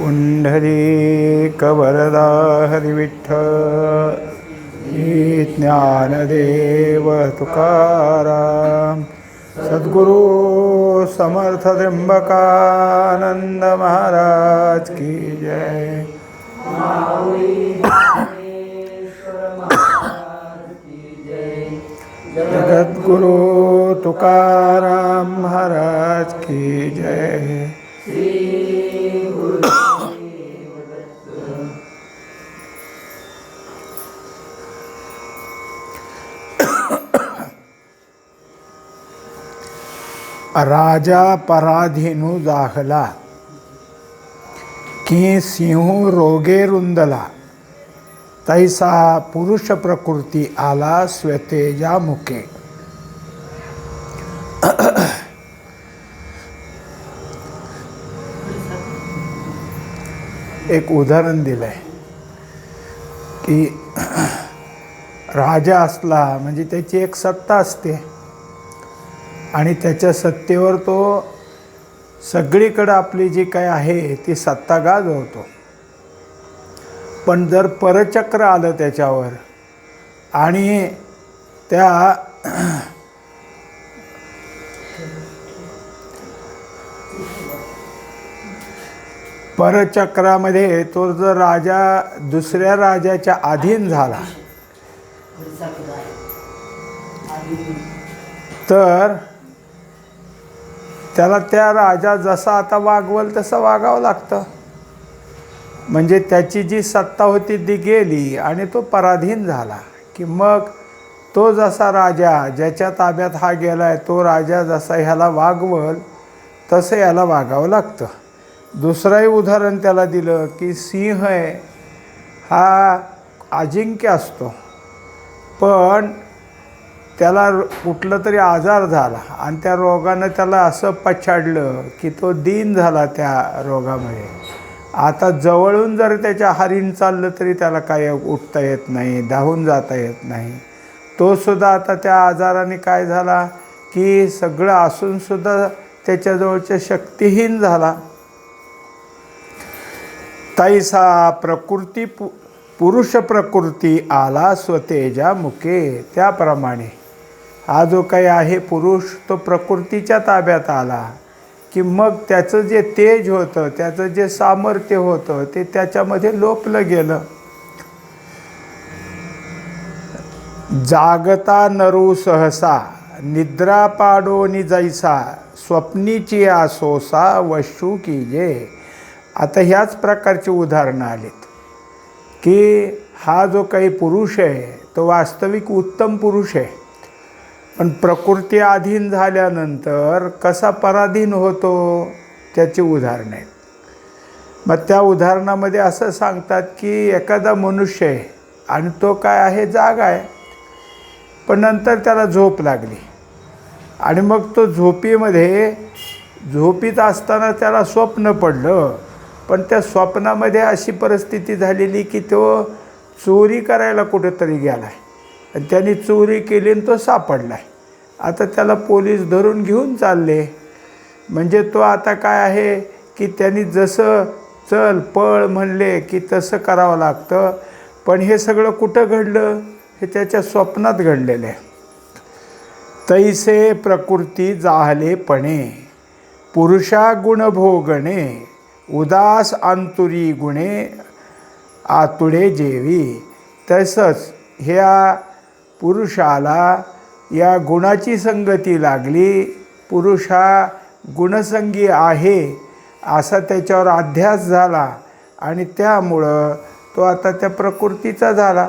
पुंडरीकवरदा हरिविठ्ठल ज्ञानदेव तुकाराम सद्गुरु समर्थ त्र्यंबकानंद महाराज की जय। जगद्गुरु तुकाराम महाराज की जय। राजा पराधीनु दाखला की सिंह रोगे रुंदला, तैसा पुरुष प्रकृती आला स्वतेजा मुखे। एक उदाहरण दिलंय की राजा असला म्हणजे त्याची एक सत्ता असते आणि त्याच्या सत्तेवर तो सगळीकडे आपली जी काय आहे ती सत्ता गाजवतो। पण जर परचक्र आलं त्याच्यावर आणि त्या परचक्रामध्ये तो जर राजा दुसऱ्या राजाच्या अधीन झाला तर त्याला त्या राजा जसा आता वागवल तसं वागावं लागतं। म्हणजे त्याची जी सत्ता होती ती गेली आणि तो पराधीन झाला की मग तो जसा राजा ज्याच्या ताब्यात हा गेलाय तो राजा जसा ह्याला वागवल तसं याला वागावं लागतं। दुसरंही उदाहरण त्याला दिलं की सिंह आहे हा अजिंक्य असतो, पण त्याला कुठलं तरी आजार झाला आणि त्या रोगानं त्याला असं पछाडलं की तो दीन झाला त्या रोगामुळे। आता जवळून जर त्याच्या हरीण चाललं तरी त्याला काय उठता येत नाही, धावून जाता येत नाही। तो सुद्धा आता त्या आजाराने काय झाला की सगळं असूनसुद्धा त्याच्याजवळच्या शक्तिहीन झाला। तैसा प्रकृती पुरुष प्रकृती आला स्वतेजा मुके। त्याप्रमाणे हा जो काही आहे पुरुष तो प्रकृतीच्या ताब्यात आला की मग त्याचं जे तेज होतं त्याचं जे सामर्थ्य होतं ते त्याच्यामध्ये लोपलं गेलं। जागता नरू सहसा निद्रा पाडोनी जैसा, स्वप्नीची आसोसा वशू कीजे। आता ह्याच प्रकारची उदाहरणं आलीत की हा जो काही पुरुष आहे तो वास्तविक उत्तम पुरुष आहे, पण प्रकृती अधीन झाल्यानंतर कसा पराधीन होतो त्याची उदाहरणं आहेत। मग त्या उदाहरणामध्ये असं सांगतात की एखादा मनुष्य आहे आणि तो काय आहे जागा आहे, पण नंतर त्याला झोप लागली आणि मग तो झोपीत असताना त्याला स्वप्न पडलं, पण त्या स्वप्नामध्ये अशी परिस्थिती झालेली की तो चोरी करायला कुठेतरी गेला आहे आणि त्यांनी चोरी केली आणि तो सापडला आहे। आता त्याला पोलीस धरून घेऊन चालले। म्हणजे तो आता काय आहे की त्यांनी जसं चल पळ म्हणले की तसं करावं लागतं, पण हे सगळं कुठं घडलं हे त्याच्या स्वप्नात घडलेलं आहे। तैसे प्रकृती जाहलेपणे पुरुषा गुण भोगणे, उदास अंतुरी गुणे आतुडे जेवी। तसंच ह्या पुरुषाला या गुणाची संगती लागली, पुरुष हा गुणसंगी आहे असा त्याच्यावर अध्यास झाला आणि त्यामुळं तो आता त्या प्रकृतीचा झाला।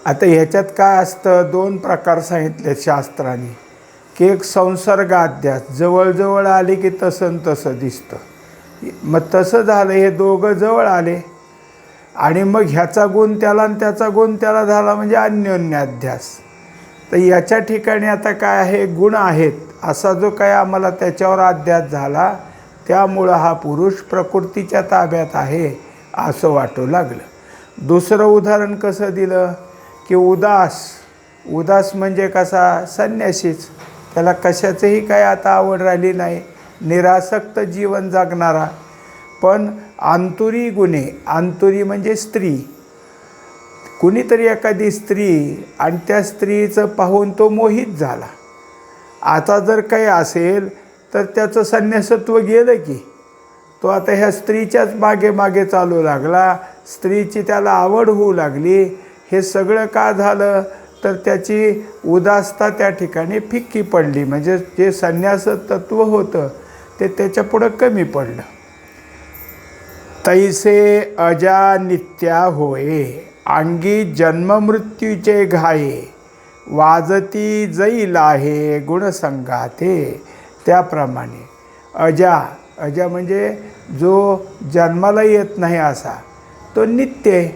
आता ह्याच्यात काय असतं, दोन प्रकार सांगितले शास्त्राने की एक संसर्गाध्यास, जवळजवळ आले की तसं तसं दिसतं, मग तसं झालं हे दोघं जवळ आले आणि मग ह्याचा गुण त्याला आणि त्याचा गुण त्याला झाला म्हणजे अन्योन्याध्यास। तर याच्या ठिकाणी आता काय आहे गुण आहेत असा जो काय आम्हाला त्याच्यावर अध्यास झाला त्यामुळं हा पुरुष प्रकृतीच्या ताब्यात आहे असं वाटू लागलं। दुसरं उदाहरण कसं दिलं की उदास म्हणजे कसा संन्यासीच, त्याला कशाचंही काय आता आवड राहिली नाही, निरासक्त जीवन जगणारा, पण आंतुरी गुणे, आंतुरी म्हणजे स्त्री, कुणीतरी एखादी स्त्री आणि त्या स्त्रीचं पाहून तो मोहित झाला. आता जर काही असेल तर त्याचं संन्यासत्व गेलं की तो आता ह्या स्त्रीच्याच मागे मागे चालू लागला, स्त्रीची त्याला आवड होऊ लागली. हे सगळं का झालं तर त्याची उदासता त्या ठिकाणी फिक्की पडली, म्हणजे जे संन्यास तत्व होतं ते त्याच्यापुढं कमी पडलं. तैसे अजा नित्या होये, अंगी जन्ममृत्यूचे घाये, वाजती जैल आहे गुणसंगाते. त्याप्रमाणे अजा, अजा म्हणजे जो जन्माला येत नाही असा, तो नित्य आहे.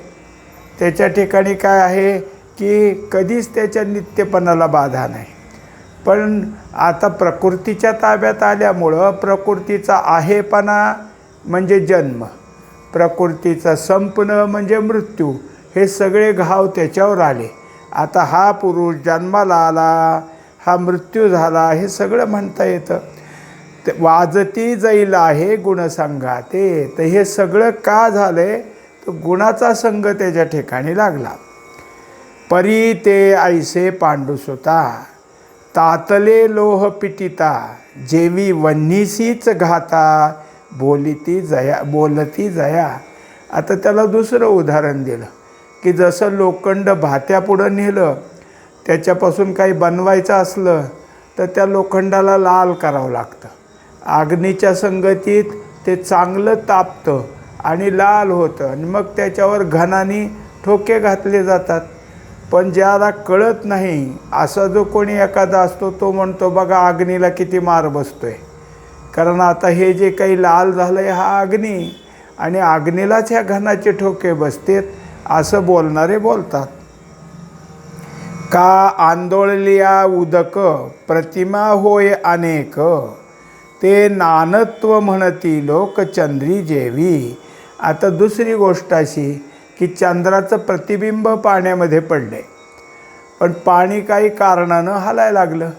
त्याच्या ठिकाणी काय आहे की कधीच त्याच्या नित्यपणाला बाधा नाही. पण आता प्रकृतीच्या ताब्यात आल्यामुळं प्रकृतीचा आहेपणा म्हणजे जन्म, प्रकृतीचा संपणं म्हणजे मृत्यू, हे सगळे घाव त्याच्यावर आले. आता हा पुरुष जन्माला आला, हा मृत्यू झाला, हे सगळं म्हणता येतं. वाजती जाईल आहे गुणसंगाते. तर हे सगळं का झालंय तर गुणाचा संग त्याच्या ठिकाणी लागला. परी ते ऐसे पांडुसुता, तातले लोह पिटिता, जेवी वन्हीसीच घाता, बोलती जया. आता त्याला दुसरं उदाहरण दिलं की जसं लोखंड भात्यापुढं नेलं, त्याच्यापासून काही बनवायचं असलं तर त्या लोखंडाला लाल करावं लागतं. अग्नीच्या संगतीत ते चांगलं तापतं आणि लाल होतं आणि मग त्याच्यावर घणाने ठोके घातले जातात. पण ज्याला कळत नाही असा जो कोणी एखादा असतो तो म्हणतो बघा अग्नीला किती मार बसतोय, कारण आता हे जे काही लाल झालं आहे हा अग्नी, आणि अग्नीलाच ह्या घणाचे ठोके बसतेत असं बोलणारे बोलतात. का आंदोळलिया उदक प्रतिमा होय अनेक, ते नानत्व म्हणती लोक चंद्री जेवी. आता दुसरी गोष्ट अशी की चंद्राचं प्रतिबिंब पाण्यामध्ये पडले, पण पाणी काही कारणानं हलायला लागलं,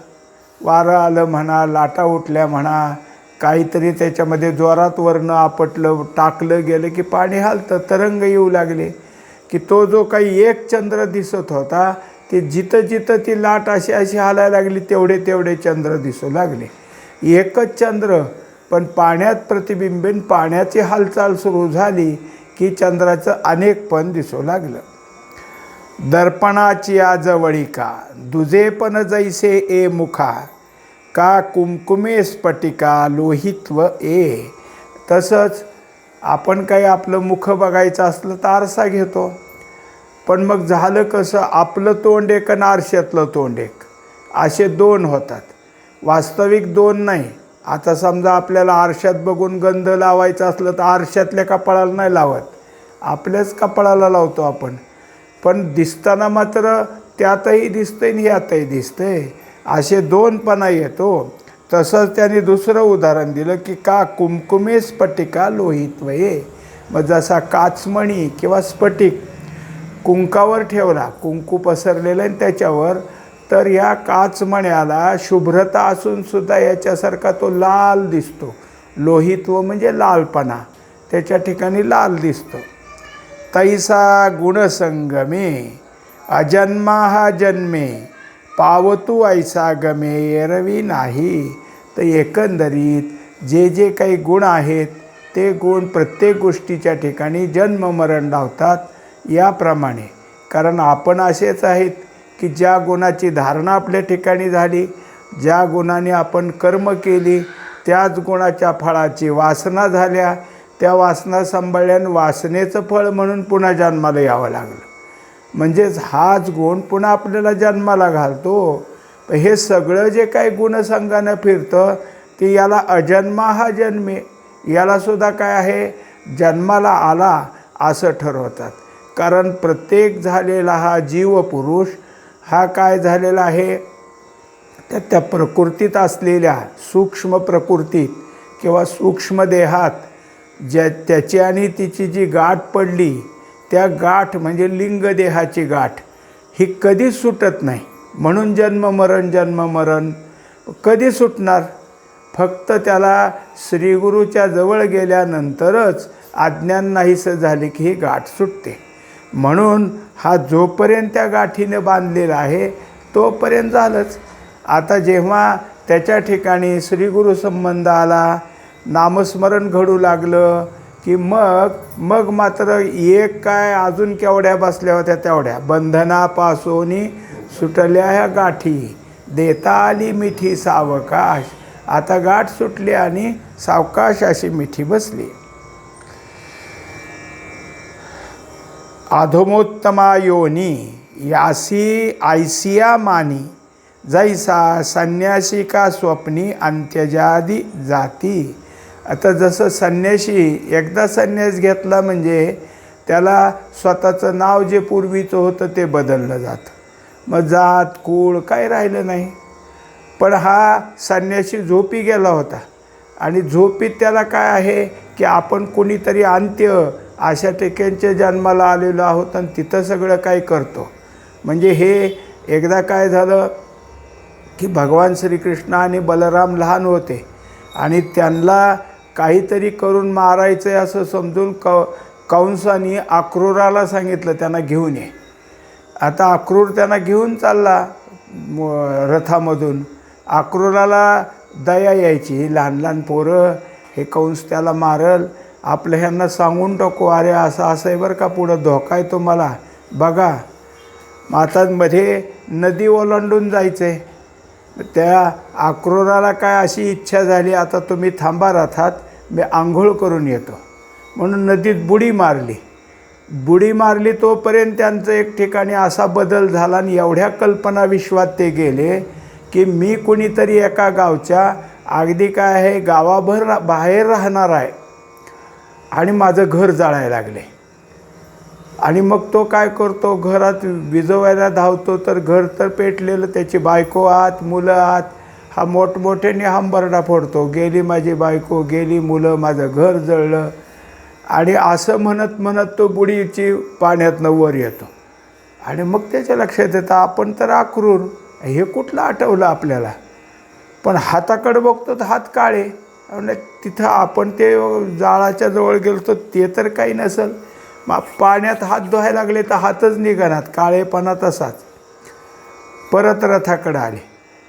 वारं आलं म्हणा, लाटा उठल्या म्हणा, काहीतरी त्याच्यामध्ये जोरात वरनं आपटलं, टाकलं गेलं की पाणी हलतं, तरंग येऊ लागले की तो जो काही एक चंद्र दिसत होता ते जिथं जिथं ती लाट अशी अशी हलायला लागली तेवढे तेवढे चंद्र दिसू लागले. एकच चंद्र पण पाण्यात प्रतिबिंबीन, पाण्याची हालचाल सुरू झाली की चंद्राचं अनेकपण दिसू लागलं. दर्पणाची जवळिका दुजेपण जैसे ए मुखा, का कुमकुमे स्फटिका लोहित्व ए. तसंच आपण काही आपलं मुख बघायचं असलं तर आरसा घेतो, पण मग झालं कसं, आपलं तोंड एक आणि आरशातलं तोंड एक, असे दोन होतात, वास्तविक दोन नाही. आता समजा आपल्याला आरशात बघून गंध लावायचा असलं तर आरशातल्या कपाळाला नाही लावत, आपल्याच कपाळाला लावतो आपण, पण दिसताना मात्र त्यातही दिसतंय आणि ह्यातही दिसतंय, असे दोनपणा येतो. तसंच त्याने दुसरं उदाहरण दिलं की का कुमकुमे स्फटिका लोहित्वये. मग जसा काचमणी किंवा स्फटिक कुंकावर ठेवला, कुंकू पसरलेलं आहे त्याच्यावर, तर ह्या काचमण्याला शुभ्रता असून सुद्धा याच्यासारखा तो लाल दिसतो. लोहित्व म्हणजे लालपणा, त्याच्या ठिकाणी लाल दिसतो. तैसा गुणसंगमे अजन्मा हा जन्मे, पावतू ऐसा गमे एरवी नाही. तर एकंदरीत जे जे काही गुण आहेत ते गुण प्रत्येक गोष्टीच्या ठिकाणी जन्म मरण लावतात. याप्रमाणे कारण आपण असेच आहेत की ज्या गुणाची धारणा आपल्या ठिकाणी झाली, ज्या गुणाने आपण कर्म केली, त्याच गुणाच्या फळाची वासना झाल्या, त्या वासना सांभाळल्यानं वासनेचं फळ म्हणून पुन्हा जन्माला यावं लागलं. म्हणजेच हाच गुण पुन्हा आपल्याला जन्माला घालतो. हे सगळं जे काही गुणसंगानं फिरतं ते याला अजन्मा हा जन्मे, यालासुद्धा काय आहे, जन्माला आला असं ठरवतात. कारण प्रत्येक झालेला हा जीव पुरुष हा काय झालेला आहे, त्या प्रकृतीत असलेल्या सूक्ष्म प्रकृतीत किंवा सूक्ष्म देहात त्याची आणि तिची जी गाठ पडली, त्या गाठ म्हणजे लिंगदेहाची गाठ ही कधीच सुटत नाही. म्हणून जन्म मरण कधी सुटणार. फक्त त्याला श्रीगुरूच्या जवळ गेल्यानंतरच अज्ञान नाहीसं झाले की ही गाठ सुटते. म्हणून हा जोपर्यंत त्या गाठीने बांधलेला आहे तोपर्यंत झालंच. आता जेव्हा त्याच्या ठिकाणी श्रीगुरू संबंध आला, नामस्मरण घडू लागलं की मग मात्र एक काय अजून केवढ्या बसल्या होत्या तेवढ्या. बंधनापासून सुटल्या ह्या गाठी, देता आली मिठी सावकाश. आता गाठ सुटली आणि सावकाश अशी मिठी बसली. अधमोत्तमा योनी यासी आयसिया मानी, जैसा संन्यासी का स्वप्नी अंत्यजादी जाती. आता जसं संन्यासी एकदा संन्यास घेतला म्हणजे त्याला स्वतःचं नाव जे पूर्वीचं होतं ते बदललं जातं. मग जात कुळ काही राहिलं नाही. पण हा संन्यासी झोपी गेला होता आणि झोपीत त्याला काय आहे की आपण कोणीतरी अंत्य अशा ठिकाणच्या जन्माला आलेलो आहोत आणि तिथं सगळं काय करतो. म्हणजे हे एकदा काय झालं की भगवान श्रीकृष्ण आणि बलराम लहान होते आणि त्यांना काहीतरी करून मारायचं आहे असं समजून कंसाने अक्रूराला सांगितलं त्यांना घेऊन ये. आता अक्रूर त्यांना घेऊन चालला रथामधून. अक्रूराला दया यायची, लहान लहान पोरं, हे कंस त्याला मारल, आपलं ह्यांना सांगून टाकू, अरे असं आहे बरं का, पुढं धोका आहे तुम्हाला बघा. आता मध्ये नदी ओलांडून जायचं आहे. त्या अक्रूराला काय अशी इच्छा झाली, आता तुम्ही थांबा रथात, मी आंघोळ करून येतो. म्हणून नदीत बुडी मारली. तोपर्यंत त्यांचं एक ठिकाणी असा बदल झाला आणि एवढ्या कल्पना विश्वात ते गेले की मी कोणीतरी एका गावच्या अगदी काय आहे गावाभर बाहेर राहणार आहे आणि माझं घर जाळायला लागले. आणि मग तो काय करतो, घरात विजवायला धावतो, तर घर तर पेटलेलं, त्याची बायको आत, मुलं आत. हा मोठमोठ्याने हंबरडा फोडतो, गेली माझी बायको, गेली मुलं, माझं घर जळलं. आणि असं म्हणत म्हणत तो बुडीची पाण्यातनं वर येतो. आणि मग त्याच्या लक्षात येतं आपण तर अक्रूर, हे कुठलं आठवलं आपल्याला. पण हाताकडे बघतो तर हात काळे. म्हणजे तिथं आपण ते जाळाच्या जवळ गेलो ते तर काही नसेल. मग पाण्यात हात धुवायला लागले तर हातच निघानात, काळेपणा तसाच. परत रथाकडे आले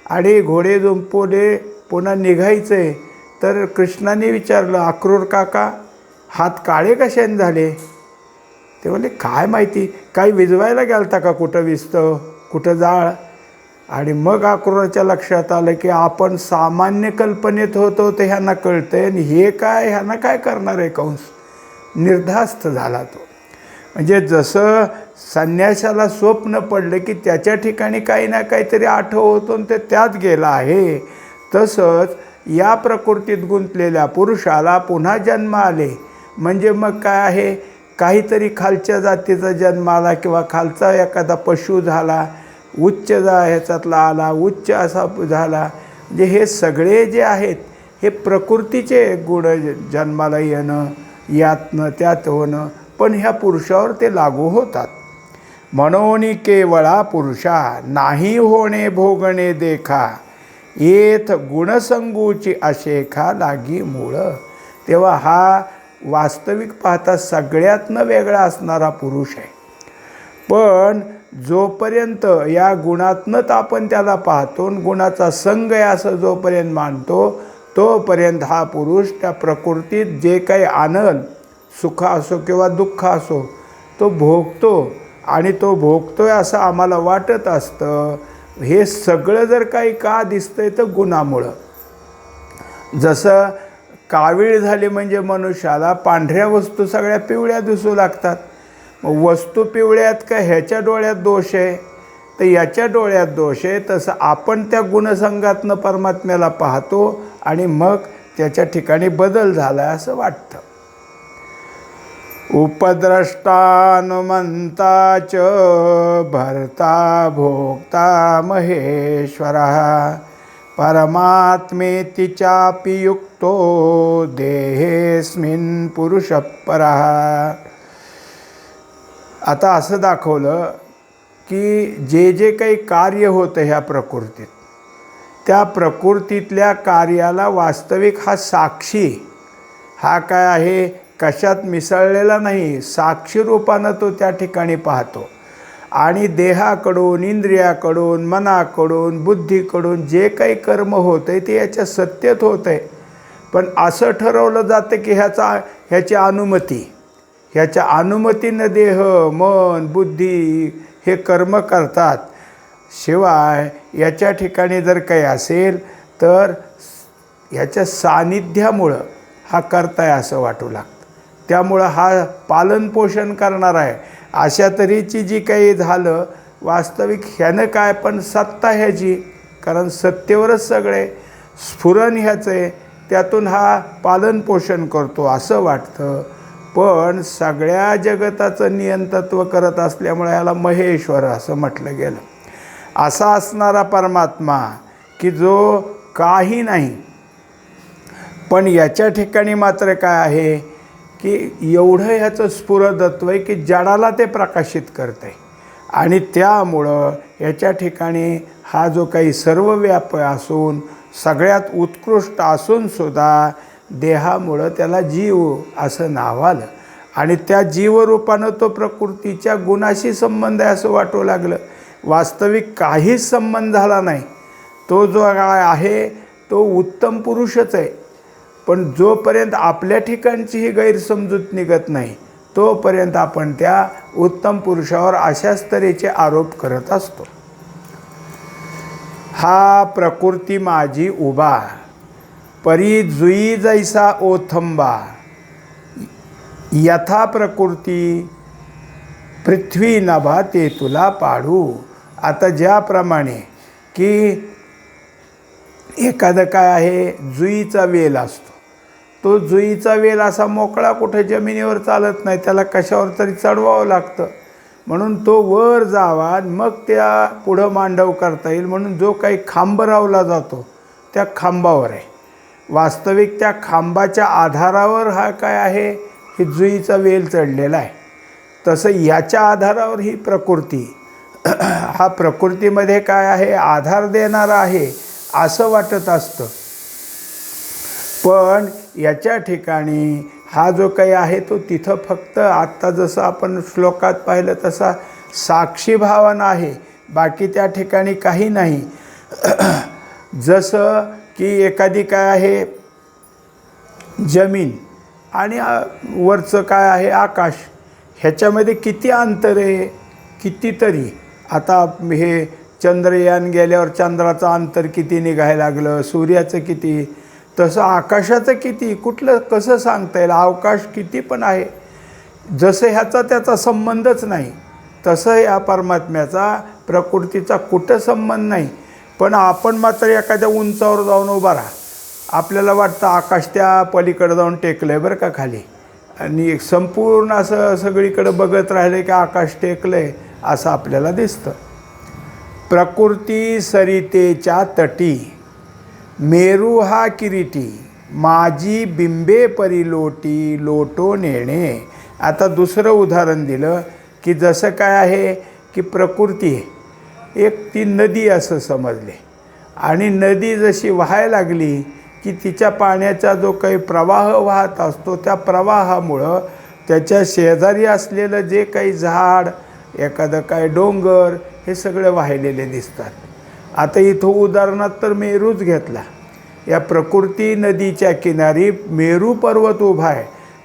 आणि घोडे जुंपवले, पुन्हा निघायचं आहे. तर कृष्णाने विचारलं, अक्रूर काका हात काळे कशाने झाले? ते म्हणले काय माहिती, काही विजवायला गेलता का, कुठं विजतं कुठं जाळ. आणि मग अक्रूराच्या लक्षात आलं की आपण सामान्य कल्पनेत होतो ते ह्यांना कळतंय आणि हे काय, ह्यांना काय करणार आहे कंस. निर्धास्त झाला तो. म्हणजे जसं संन्यासाला स्वप्न पडलं की त्याच्या ठिकाणी काही ना काहीतरी होतो आणि ते त्यात गेला आहे, तसंच या प्रकृतीत गुंतलेल्या पुरुषाला पुन्हा जन्म आले म्हणजे मग काय आहे, काहीतरी खालच्या जातीचा जन्म आला किंवा खालचा एखादा पशु झाला, उच्च ह्याच्यातला आला, उच्च असा झाला. म्हणजे हे सगळे जे आहेत हे प्रकृतीचे गुण, जन्माला येणं, यातनं त्यात होणं, पण ह्या पुरुषावर ते लागू होतात. म्हणून केवळा पुरुषा नाही होणे भोगणे देखा, येथ गुणसंगूची अशेखा लागी मूळ. तेव्हा हा वास्तविक पाहता सगळ्यातनं वेगळा असणारा पुरुष आहे. पण जोपर्यंत या गुणातनंच आपण त्याला पाहतो, गुणाचा संग आहे असं जोपर्यंत मानतो, तोपर्यंत हा पुरुष त्या प्रकृतीत जे काही आणल, सुख असो किंवा दुःख असो, तो भोगतो. आणि तो भोगतोय असं आम्हाला वाटत असतं. हे सगळं जर काही का दिसतंय तर गुणामुळं. जसं कावीळ झाली म्हणजे मनुष्याला पांढऱ्या वस्तू सगळ्या पिवळ्या दिसू लागतात. मग वस्तू पिवळ्यात का ह्याच्या डोळ्यात दोष आहे, तर याच्या डोळ्यात दोष आहे. तसं आपण त्या गुणसंगातनं परमात्म्याला पाहतो आणि मग त्याच्या ठिकाणी बदल झाला असं वाटतं. उपद्रष्टानुमंता च भर्ता भोक्ता महेश्वरः, परमात्मेति चापि युक्तो देहेस्मिन् पुरुषः परः. आता असं दाखवलं की जे जे काही कार्य होतं ह्या प्रकृतीत, त्या प्रकृतीतल्या कार्याला वास्तविक हा साक्षी, हा काय आहे, कशात मिसळलेला नाही, साक्षी रूपानं तो त्या ठिकाणी पाहतो. आणि देहाकडून, इंद्रियाकडून, मनाकडून, बुद्धीकडून जे काही कर्म होतं आहे ते याच्या सत्तेत होतं आहे. पण असं ठरवलं जातं की ह्याची ह्याच्या अनुमतीनं देह, मन, बुद्धी हे कर्म करतात. शिवाय याच्या ठिकाणी जर काही असेल तर ह्याच्या सान्निध्यामुळं हा करताय असं वाटू लागतं. त्यामुळं हा पालनपोषण करणार आहे. अशा तऱ्हेची जी काही झालं, वास्तविक ह्यानं काय, पण सत्ता ह्याची, कारण सत्तेवरच सगळे स्फुरण ह्याचं आहे, त्यातून हा पालनपोषण करतो असं वाटतं. पण सगळ्या जगताचं नियंतत्व करत असल्यामुळे याला महेश्वर असं म्हटलं गेलं. असा असणारा परमात्मा की जो काही नाही, पण याच्या ठिकाणी मात्र काय आहे की एवढं ह्याचं स्फुरदत्व आहे की जडाला ते प्रकाशित करतं आहे. आणि त्यामुळं याच्या ठिकाणी हा जो काही सर्वव्यापी असून, सगळ्यात उत्कृष्ट असूनसुद्धा देहामुळं त्याला जीव असं नाव आलं. आणि त्या जीवरूपानं तो प्रकृतीच्या गुणाशी संबंध आहे असं वाटू लागलं. वास्तविक काहीच संबंध झाला नाही. तो जो काय आहे तो उत्तम पुरुषच आहे. पण जोपर्यंत आपल्या ठिकाणची ही गैरसमजूत निघत नाही तोपर्यंत आपण त्या उत्तम पुरुषावर अशाच तऱ्हेचे आरोप करत असतो. हा प्रकृती माझी उभा, परी जुई जैसा ओथंबा, यथा प्रकृती पृथ्वी नभा ते तुला पाडू. आता ज्याप्रमाणे की एखादं काय आहे, जुईचा वेल असतो, तो जुईचा वेल असा मोकळा कुठे जमिनीवर चालत नाही, त्याला कशावर तरी चढवावं लागतं. म्हणून तो वर जावा, मग त्या पुढं मांडव करता येईल. म्हणून जो काही खांब रावला जातो त्या खांबावर आहे. वास्तविक त्या खांबाच्या आधारावर हा काय आहे, ही जुईचा वेल चढलेला आहे. तसं याच्या आधारावर ही प्रकृती, हा प्रकृतीमध्ये काय आहे, आधार देणारा आहे असं वाटत असतं. पण याच्या ठिकाणी हा जो काही आहे तो तिथं फक्त आत्ता जसं आपण श्लोकात पाहिलं तसा साक्षी भावना आहे, बाकी त्या ठिकाणी काही नाही. जसं की एखादी काय आहे जमीन आणि वरचं काय आहे आकाश, ह्याच्यामध्ये किती अंतर आहे, कितीतरी. आता हे चंद्रयान गेल्यावर चंद्राचं अंतर किती निघायला लागलं, सूर्याचं किती, तसं आकाशाचं किती, कुठलं कसं सांगता येईल. अवकाश किती पण आहे. जसं ह्याचा त्याचा संबंधच नाही तसं या परमात्म्याचा प्रकृतीचा कुठं संबंध नाही. पण आपण मात्र एखाद्या उंचावर जाऊन उभा राहा, आपल्याला वाटतं आकाश त्या पलीकडे जाऊन टेकलं आहे बरं का खाली, आणि संपूर्ण असं सगळीकडं बघत राहिलं की आकाश टेकलं आहे असं आपल्याला दिसतं. प्रकृती सरितेच्या तटी, मेरू हा किरीटी, माझी बिंबे परिलोटी लोटो नेणे. आता दुसरं उदाहरण दिलं की जसं काय आहे की प्रकृती एक ती नदी असं समजले, आणि नदी जशी वाहायला लागली की तिच्या पाण्याचा जो काही प्रवाह वाहत असतो त्या प्रवाहामुळं त्याच्या शेजारी असलेलं जे काही झाड, एखादं काय डोंगर, हे सगळे वाहिलेले दिसतात. आता इथं उदाहरणात तर मेरूच घेतला. या प्रकृती नदीच्या किनारी मेरू पर्वत उभा आहे,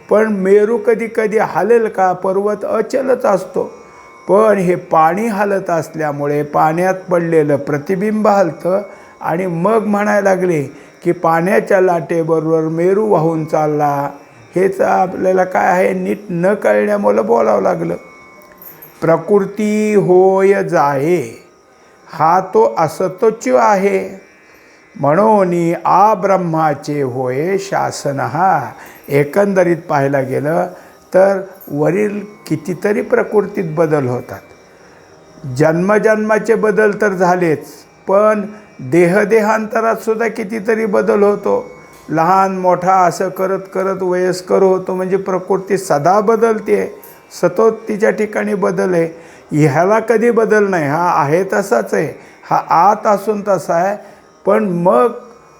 पण मेरू कधी कधी हलेल का, पर्वत अचलच असतो. पण हे पाणी हलत असल्यामुळे पाण्यात पडलेलं प्रतिबिंब हलतं, आणि मग म्हणायला लागले की पाण्याच्या लाटेबरोबर मेरू वाहून चालला. हेच आपल्याला काय आहे नीट न कळण्यामुळं बोलावं लागलं. प्रकृती होय जाये, हा तो असतोच आहे, म्हणून आ ब्रह्माचे होय शासन. हा एकंदरीत पाहायला गेलं तर वरील कितीतरी प्रकृतीत बदल होतात. जन्मजन्माचे बदल तर झालेच, पण देहदेहांतरात सुद्धा कितीतरी बदल होतो. लहान मोठा असं करत करत वयस्कर होतो. म्हणजे प्रकृती सदा बदलते, सतत तिच्या ठिकाणी बदल आहे. ह्याला कधी बदल नाही, हा आहे तसाच आहे. हा आत असून तसा आहे, पण मग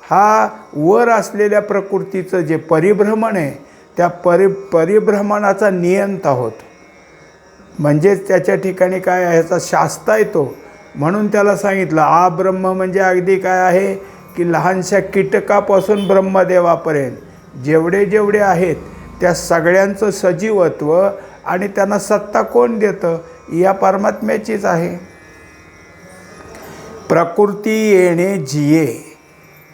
हा वर असलेल्या प्रकृतीचं जे परिभ्रमण आहे त्या परिभ्रमणाचा नियंता होतो. म्हणजेच त्याच्या ठिकाणी काय आहे, ह्याचा शास्ता येतो. म्हणून त्याला सांगितलं आ ब्रह्म म्हणजे अगदी काय आहे की लहानशा कीटकापासून ब्रह्मदेवापर्यंत जेवढे जेवढे आहेत त्या सगळ्यांचं सजीवत्व आणि त्यांना सत्ता कोण देतं, या परमात्म्याचीच आहे. प्रकृती येणे जिये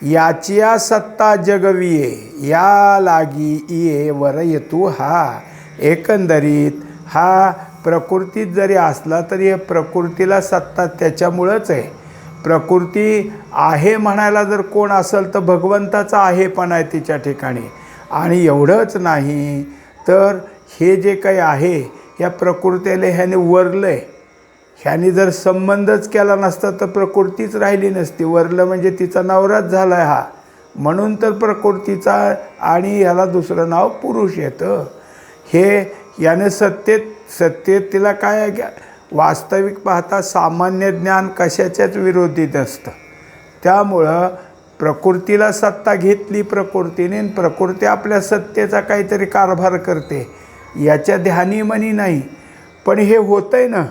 याचिया सत्ता जगविये, या लागी इये वर येतू हा. एकंदरीत हा प्रकृतीत जरी असला तरी प्रकृतीला सत्ता त्याच्यामुळंच आहे. प्रकृती आहे म्हणायला जर कोण असेल तर भगवंताचा आहे पण आहे तिच्या ठिकाणी. आणि एवढंच नाही तर हे जे काही आहे या प्रकृतीला ह्याने वरलं आहे. ह्याने जर संबंधच केला नसता तर प्रकृतीच राहिली नसती. वरलं म्हणजे तिचा नवराच झाला आहे हा. म्हणून तर प्रकृतीचा आणि याला दुसरं नाव पुरुष येतं. हे याने सत्तेत तिला काय आहे, वास्तविक पाहता सामान्य ज्ञान कशाच्याच विरोधीत असतं. त्यामुळं प्रकृतीला सत्ता घेतली प्रकृतीने, प्रकृती आपल्या सत्तेचा काहीतरी कारभार करते याच्या ध्यानीमनी नाही. पण हे होतं आहे ना,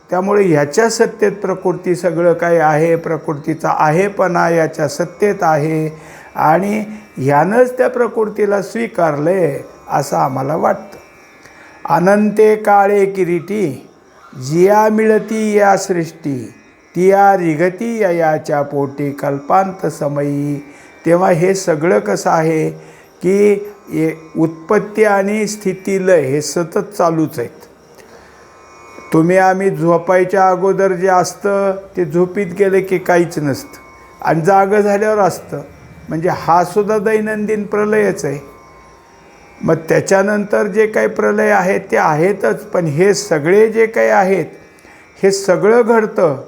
त्यामुळे ह्याच्या सत्तेत प्रकृती सगळं काही आहे. प्रकृतीचा आहेपणा याच्या सत्तेत आहे आणि ह्यानंच त्या प्रकृतीला स्वीकारलं आहे असं आम्हाला वाटतं. अनंते काळे किरीटी जिया मिळती या सृष्टी, तिया रिगती याच्या पोटी कल्पांत समयी. तेव्हा हे सगळं कसं आहे की उत्पत्ती आणि स्थिती लय हे सतत चालूच आहेत. तुम्ही आम्ही झोपायच्या अगोदर जे असतं ते झोपीत गेले की काहीच नसतं आणि जागं झाल्यावर असतं. म्हणजे हा सुद्धा दैनंदिन प्रलयच आहे. मग त्याच्यानंतर जे काही प्रलय आहेत ते आहेतच. पण हे सगळे जे काही आहेत हे सगळं घडतं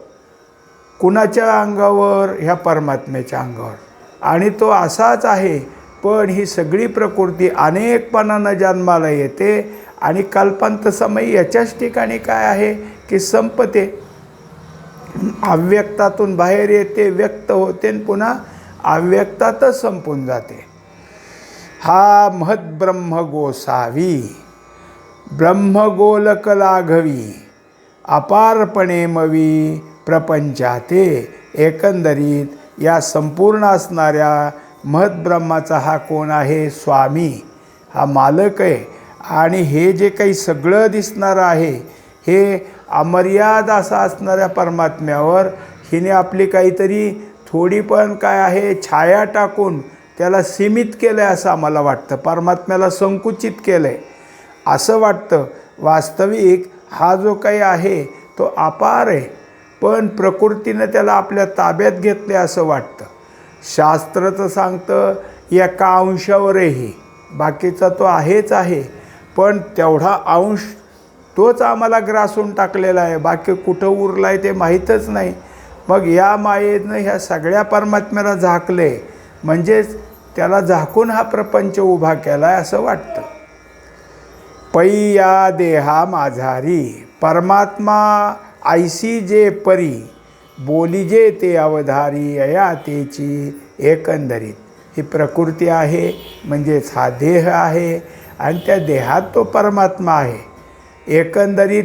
कुणाच्या अंगावर, ह्या परमात्म्याच्या अंगावर. आणि तो असाच आहे. पण ही सगळी प्रकृती अनेकपणानं जन्माला येते आणि कल्पांत समय याच्याच ठिकाणी काय आहे की संपते. अव्यक्तातून बाहेर येते, व्यक्त होते आणि पुन्हा अव्यक्तातच संपून जाते. हा महद्ब्रह्म गोसावी ब्रह्मगोलक लाघवी, अपारपणे मवी प्रपंचाते. एकंदरीत या संपूर्ण असणाऱ्या महद्ब्रह्माचा हा कोण आहे, स्वामी, हा मालक आहे. आणि हे जे काही सगळं दिसणारं आहे हे अमर्याद असा असणाऱ्या परमात्म्यावर हिने आपली काहीतरी थोडी पण काय आहे छाया टाकून त्याला सीमित केलं आहे असं आम्हाला वाटतं. परमात्म्याला संकुचित केलं आहे असं वाटतं. वास्तविक हा जो काही आहे तो अपार आहे, पण प्रकृतीनं त्याला आपल्या ताब्यात घेतले असं वाटतं. शास्त्र तर सांगतं एका अंशावरही, बाकीचा तो आहेच आहे पण तेवढा अंश तोच आम्हाला ग्रासून टाकलेला आहे. बाकी कुठं उरला आहे ते माहीतच नाही. मग या मायेनं ह्या सगळ्या परमात्म्याला झाकले म्हणजेच त्याला झाकून हा प्रपंच उभा केला आहे असं वाटतं. पै या देहा माझारी परमात्मा ऐसी जे परी, बोलिजे ते अवधारी अया तेची. एकंदरीत ही प्रकृती आहे म्हणजेच हा देह आहे आणि त्या देहात तो परमात्मा आहे. एकंदरीत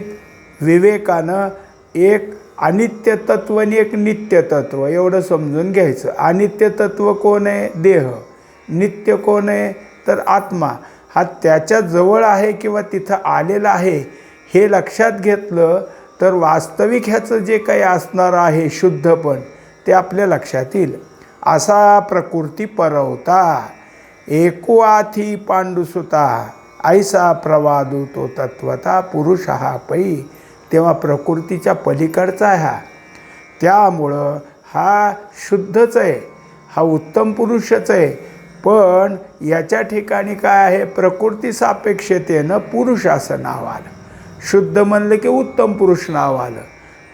विवेकानं एक अनित्य तत्व आणि एक नित्य तत्व एवढं समजून घ्यायचं. अनित्य तत्व कोण आहे, देह. नित्य कोण आहे तर आत्मा. हा त्याच्या जवळ आहे किंवा तिथं आलेला आहे हे लक्षात घेतलं तर वास्तविक ह्याचं जे काही असणार आहे शुद्धपण ते आपल्या लक्षात येईल. असा प्रकृती परवता एको आथी पांडुसुता, ऐसा प्रवादू तो तत्वता पुरुष हा पै. तेव्हा प्रकृतीच्या पलीकडचा आहे हा. त्यामुळं हा शुद्धच आहे, हा उत्तम पुरुषच आहे. पण याच्या ठिकाणी काय आहे, प्रकृती सापेक्षतेनं पुरुष असं नाव आलं. शुद्ध म्हणलं की उत्तम पुरुष नाव आलं.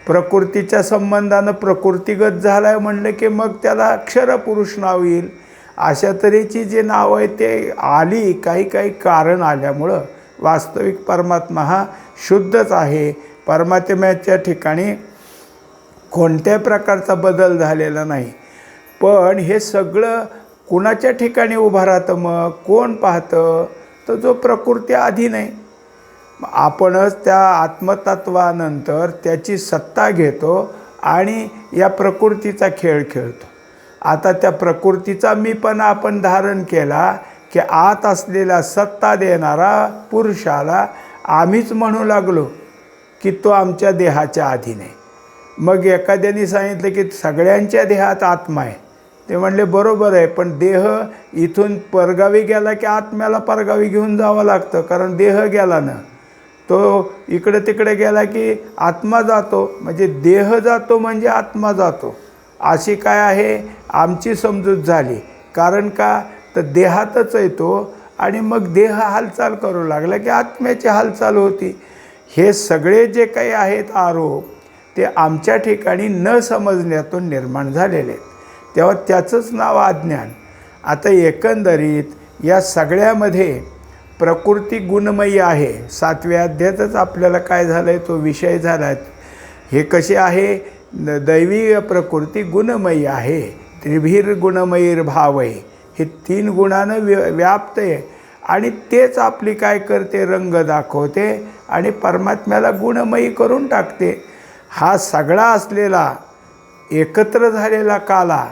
प्रकृतीच्या संबंधानं प्रकृतीगत झाला आहे म्हणलं की मग त्याला अक्षर पुरुष नाव येईल. अशा तऱ्हेची जे नाव आहे ते आली काही कारण आल्यामुळं. वास्तविक परमात्मा हा शुद्धच आहे. परमात्म्याच्या ठिकाणी कोणत्याही प्रकारचा बदल झालेला नाही. पण हे सगळं कुणाच्या ठिकाणी उभं राहतं? मग कोण पाहतं? तर जो प्रकृती अधीन आहे. आपणच त्या आत्मतत्वानंतर त्याची सत्ता घेतो आणि या प्रकृतीचा खेळ खेळतो. आता त्या प्रकृतीचा मीपणा आपण धारण केला की आत असलेला सत्ता देणारा पुरुषाला आम्हीच म्हणू लागलो की तो आमच्या देहाच्या अधीन आहे. मग एखाद्याने सांगितलं की सगळ्यांच्या देहात आत्मा आहे. ते म्हणले बरोबर आहे, पण देह इथून परगावी गेला की आत्म्याला परगावी घेऊन जावं लागतं, कारण देह गेला ना, तो इकडे तिकडे गेला की आत्मा जातो. म्हणजे देह जातो म्हणजे आत्मा जातो, अशी काय आहे आमची समजूत झाली. कारण का तर देहातच येतो आणि मग देह हालचाल करू लागला की आत्म्याची हालचाल होती. हे सगळे जे काही आहेत आरोप ते आमच्या ठिकाणी न समजण्यातून निर्माण झालेले आहेत. तेव्हा त्याचंच नाव अज्ञान. आता एकंदरीत या सगळ्यामध्ये प्रकृती गुणमयी आहे. 7व्या अध्यायातच आपल्याला काय झालं आहे तो विषय झाला आहे. हे कसे आहे? दैवी प्रकृती गुणमयी आहे. त्रिभिर गुणमयीर भाव आहे. हे 3 गुणानं व्याप्त आहे आणि तेच आपली काय करते? रंग दाखवते आणि परमात्म्याला गुणमयी करून टाकते. हा सगळा असलेला एकत्र झालेला काला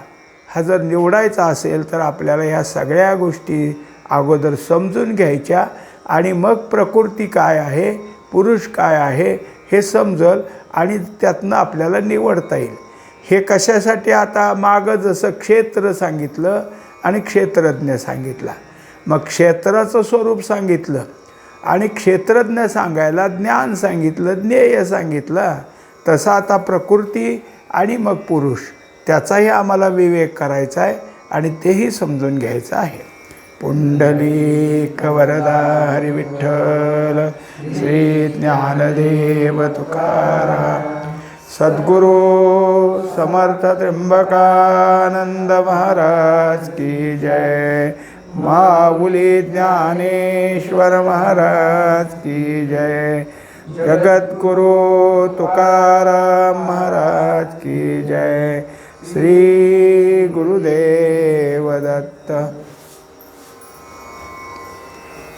हा जर निवडायचा असेल तर आपल्याला ह्या सगळ्या गोष्टी अगोदर समजून घ्यायच्या आणि मग प्रकृती काय आहे, पुरुष काय आहे हे समजल आणि त्यातनं आपल्याला निवडता येईल. हे कशासाठी? आता मागं जसं क्षेत्र सांगितलं आणि क्षेत्रज्ञ सांगितला, मग क्षेत्राचं स्वरूप सांगितलं आणि क्षेत्रज्ञ सांगायला ज्ञान सांगितलं, ज्ञेय सांगितलं. तसं आता प्रकृती आणि मग पुरुष त्याचाही आम्हाला विवेक करायचा आहे आणि तेही समजून घ्यायचं आहे. पुंडलिक वरदा हरी विठ्ठल श्री ज्ञानदेव तुकाराम सद्गुरू समर्थ त्र्यंबकानंद महाराज की जय. माऊली ज्ञानेश्वर महाराज की जय. जगद्गुरु तुकाराम महाराज की जय. श्री गुरुदेव दत्त.